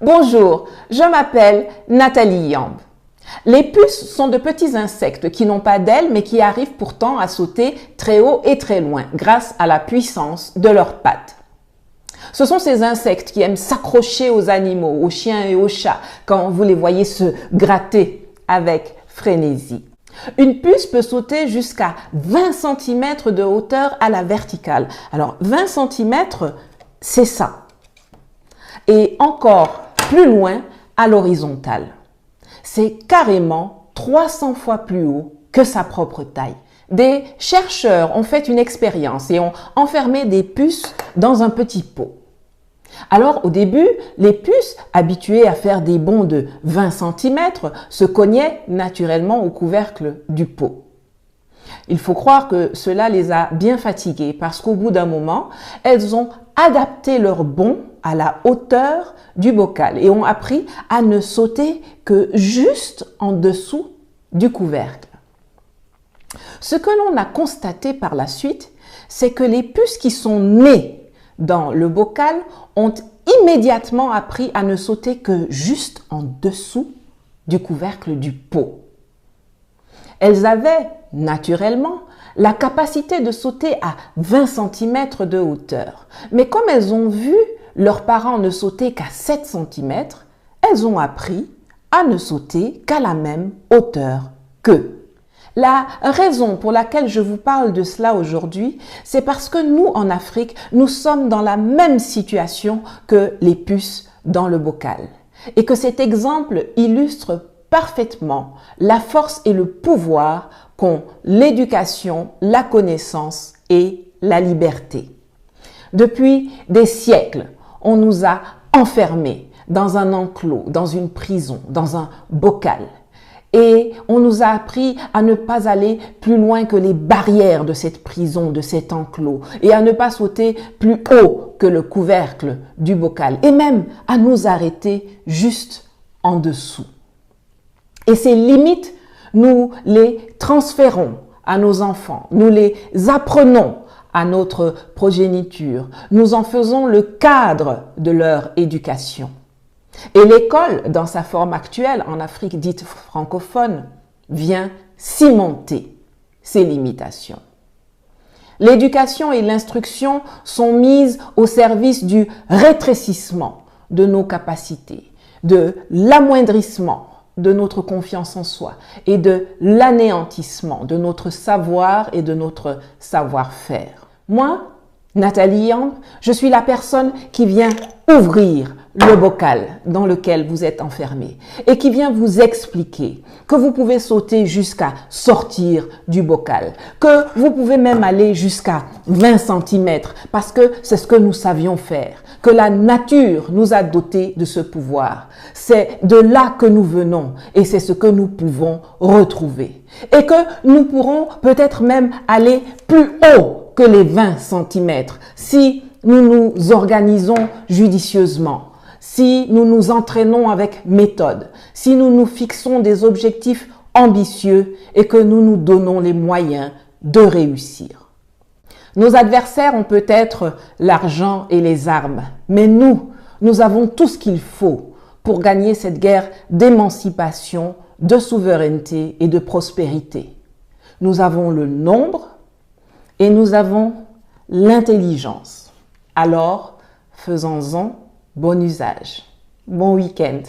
Bonjour, je m'appelle Nathalie Yamb. Les puces sont de petits insectes qui n'ont pas d'ailes mais qui arrivent pourtant à sauter très haut et très loin grâce à la puissance de leurs pattes. Ce sont ces insectes qui aiment s'accrocher aux animaux, aux chiens et aux chats quand vous les voyez se gratter avec frénésie. Une puce peut sauter jusqu'à 20 cm de hauteur à la verticale. Alors 20 cm, c'est ça. Et encore plus loin à l'horizontale. C'est carrément 300 fois plus haut que sa propre taille. Des chercheurs ont fait une expérience et ont enfermé des puces dans un petit pot. Alors au début, les puces, habituées à faire des bonds de 20 cm, se cognaient naturellement au couvercle du pot. Il faut croire que cela les a bien fatiguées parce qu'au bout d'un moment, elles ont adapté leur bond à la hauteur du bocal et ont appris à ne sauter que juste en dessous du couvercle. Ce que l'on a constaté par la suite, c'est que les puces qui sont nées dans le bocal ont immédiatement appris à ne sauter que juste en dessous du couvercle du pot. Elles avaient naturellement la capacité de sauter à 20 cm de hauteur. Mais comme elles ont vu leurs parents ne sauter qu'à 7 cm, elles ont appris à ne sauter qu'à la même hauteur qu'eux. La raison pour laquelle je vous parle de cela aujourd'hui, c'est parce que nous, en Afrique, nous sommes dans la même situation que les puces dans le bocal. Et que cet exemple illustre parfaitement la force et le pouvoir qu'ont l'éducation, la connaissance et la liberté. Depuis des siècles, on nous a enfermés dans un enclos, dans une prison, dans un bocal. Et on nous a appris à ne pas aller plus loin que les barrières de cette prison, de cet enclos, et à ne pas sauter plus haut que le couvercle du bocal, et même à nous arrêter juste en dessous. Et ces limites, nous les transférons à nos enfants, nous les apprenons à notre progéniture, nous en faisons le cadre de leur éducation. Et l'école, dans sa forme actuelle, en Afrique dite francophone, vient cimenter ces limitations. L'éducation et l'instruction sont mises au service du rétrécissement de nos capacités, de l'amoindrissement de notre confiance en soi et de l'anéantissement de notre savoir et de notre savoir-faire. Moi, Nathalie Yamb, je suis la personne qui vient ouvrir le bocal dans lequel vous êtes enfermé et qui vient vous expliquer que vous pouvez sauter jusqu'à sortir du bocal, que vous pouvez même aller jusqu'à 20 cm parce que c'est ce que nous savions faire, que la nature nous a dotés de ce pouvoir. C'est de là que nous venons et c'est ce que nous pouvons retrouver. Et que nous pourrons peut-être même aller plus haut que les 20 cm si nous nous organisons judicieusement, si nous nous entraînons avec méthode, si nous nous fixons des objectifs ambitieux et que nous nous donnons les moyens de réussir. Nos adversaires ont peut-être l'argent et les armes, mais nous avons tout ce qu'il faut pour gagner cette guerre d'émancipation, de souveraineté et de prospérité. Nous avons le nombre et nous avons l'intelligence. Alors, faisons-en bon usage. Bon week-end.